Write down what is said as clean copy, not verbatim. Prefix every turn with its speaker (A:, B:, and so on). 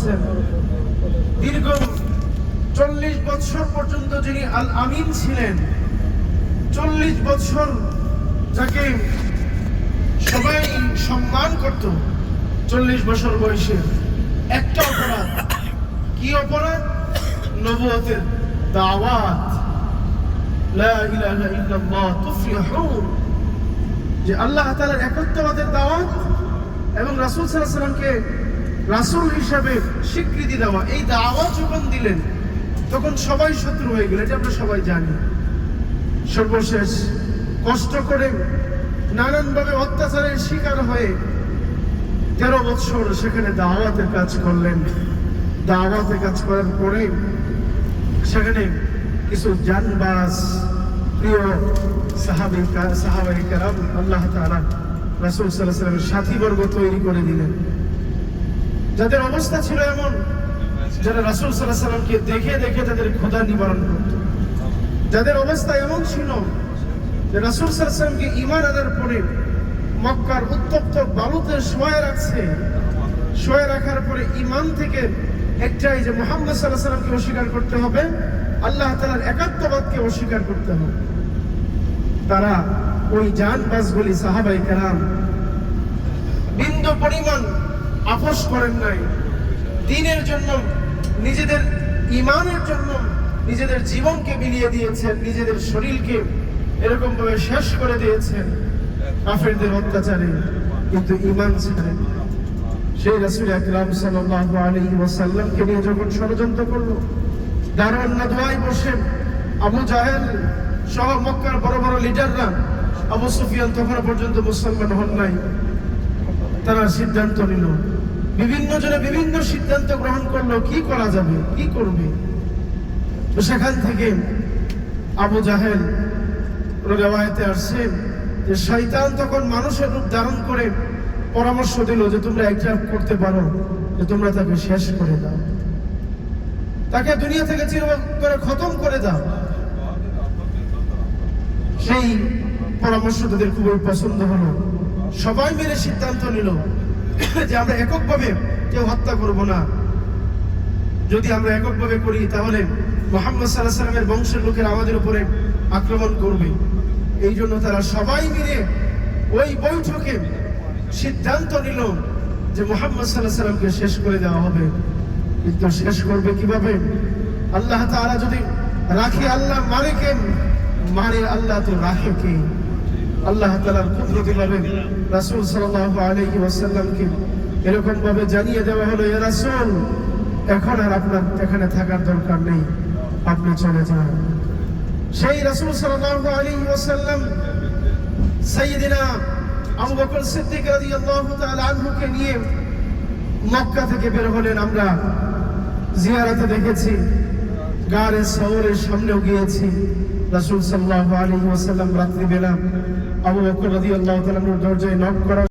A: করেছেন। দীর্ঘ 40 বছর পর্যন্ত যিনি আল আমিন ছিলেন, 40 বছর যাকে সবাই সম্মান করত, 40 বছর বয়সে একটা অপরাধ, কি অপরাধ? নবুয়তের দাওয়াত, লা ইলাহা ইল্লাল্লাহ তুফলিহুন, যে আল্লাহ তাআলার একত্ববাদের দাওয়াত এবং রাসূল সাল্লাল্লাহু আলাইহি ওয়াসাল্লামকে রাসূল হিসেবে স্বীকৃতি দেওয়া। এই দাওয়াত যখন দিলেন তখন সবাই শত্রু হয়ে গেল, এটা আমরা সবাই জানি। সর্বশেষ কষ্ট করে নানানভাবে অত্যাচারের শিকার হয়ে 13 বছর সেখানে দাওয়াতের কাজ করলেন। দাওয়াতের কাজ করার পরে সেখানে কিছু জানবাজ প্রিয় সাহাবায়ে কেরাম আল্লাহ তাআলা রাসূল সাল্লাল্লাহু আলাইহি ওয়াসাল্লামের সাথীবর্গ তৈরি করে দিলেন, যাদের অবস্থা ছিল এমন, যারা রাসূল সাল্লাল্লাহু আলাইহি ওয়াসাল্লামকে দেখে দেখে তাদের ক্ষুধা নিবারণ করত। যাদের অবস্থা এমন ছিল যে রাসূল সাল্লাল্লাহু আলাইহি ওয়াসাল্লামকে ঈমান আনার পরে মক্কার উত্তপ্ত বালুতে শোয়ে রাখার পরে ঈমান থেকে একটাই, যে মুহাম্মদ সাল্লাল্লাহু আলাইহি ওয়াসাল্লামকে অস্বীকার করতে হবে, আল্লাহ তাআলার একাত্মবাদকে অস্বীকার করতে হবে। তারা ওই জানবাজগুলি সাহাবায়ে কেরাম বিন্দু পরিমাণ আপোস করেন নাই। দ্বীনের জন্য, নিজেদের ঈমানের জন্য নিজেদের জীবনকে বিলিয়ে দিয়েছেন, নিজেদের শরীরকে এরকম ভাবে শেষ করে দিয়েছেন কাফেরদের অত্যাচারে, কিন্তু ঈমান ছিলেন। সেই রাসূল আকরাম সাল্লাল্লাহু আলাইহি ওয়াসাল্লামকে নিয়ে যখন ষড়যন্ত্র করলো, দারুন নাদওয়ায় বসে আবু জাহেল সহ মক্কার বড় বড় লিডাররা, আবু সুফিয়ান তখন পর্যন্ত মুসলমান হন নাই, তারা সিদ্ধান্ত নিল, বিভিন্ন জনে বিভিন্ন সিদ্ধান্ত গ্রহণ করলো, কি করা যাবে, কি করবে। তো সেখান থেকে আবু জাহেল রিওয়ায়াতে আসছে যে শয়তান তখন মানুষের রূপ ধারণ করে পরামর্শ দিল যে তোমরা একটা করতে পারো, যে তোমরা তাকে শেষ করে দাও, তাকে দুনিয়া থেকে চিরতরে খতম করে দাও। সেই পরামর্শ তাদের খুবই পছন্দ হলো। সবাই মিলে সিদ্ধান্ত নিল যে আমরা এককভাবে কেউ হত্যা করব না। যদি আমরা এককভাবে করি তাহলে মুহাম্মদ সাল্লাল্লাহু আলাইহি ওয়াসাল্লামের বংশের লোকেরা আমাদের উপরে আক্রমণ করবে। এই জন্য তারা সবাই মিলে ওই বৈঠকে সিদ্ধান্ত নিল যে মুহাম্মদ সাল্লাল্লাহু আলাইহি ওয়াসাল্লামকে শেষ করে দেওয়া হবে। কিন্তু শেষ করবে কিভাবে? আল্লাহ তাআলা যদি রাখে, আল্লাহ মারে কে? মারে আল্লাহ, তো রাখে কে? আল্লাহ তাআলার কুদরতি ভাবে রাসূল সাল্লাল্লাহু আলাইহি ওয়াসাল্লামকে এরকম ভাবে জানিয়ে দেওয়া হলো, ইয়া রাসূল, এখন আর আপনার এখানে থাকার দরকার নেই, আপনি চলে যান। সেই রাসূল সাল্লাল্লাহু আলাইহি ওয়াসাল্লাম সাইয়্যিদিনা আবু বকর সিদ্দিক রাদিয়াল্লাহু তাআলা আনহুকে নিয়ে মক্কা থেকে বের হলেন। আমরা জিয়ারতে দেখেছি, গারে সাওরের সামনেও গিয়েছি। রাসূল সাল্লাল্লাহু আলাইহি ওয়াসাল্লাম রাত্রিবেলা আবু বকর রাদিয়াল্লাহু তাআলার দরজায় নক করা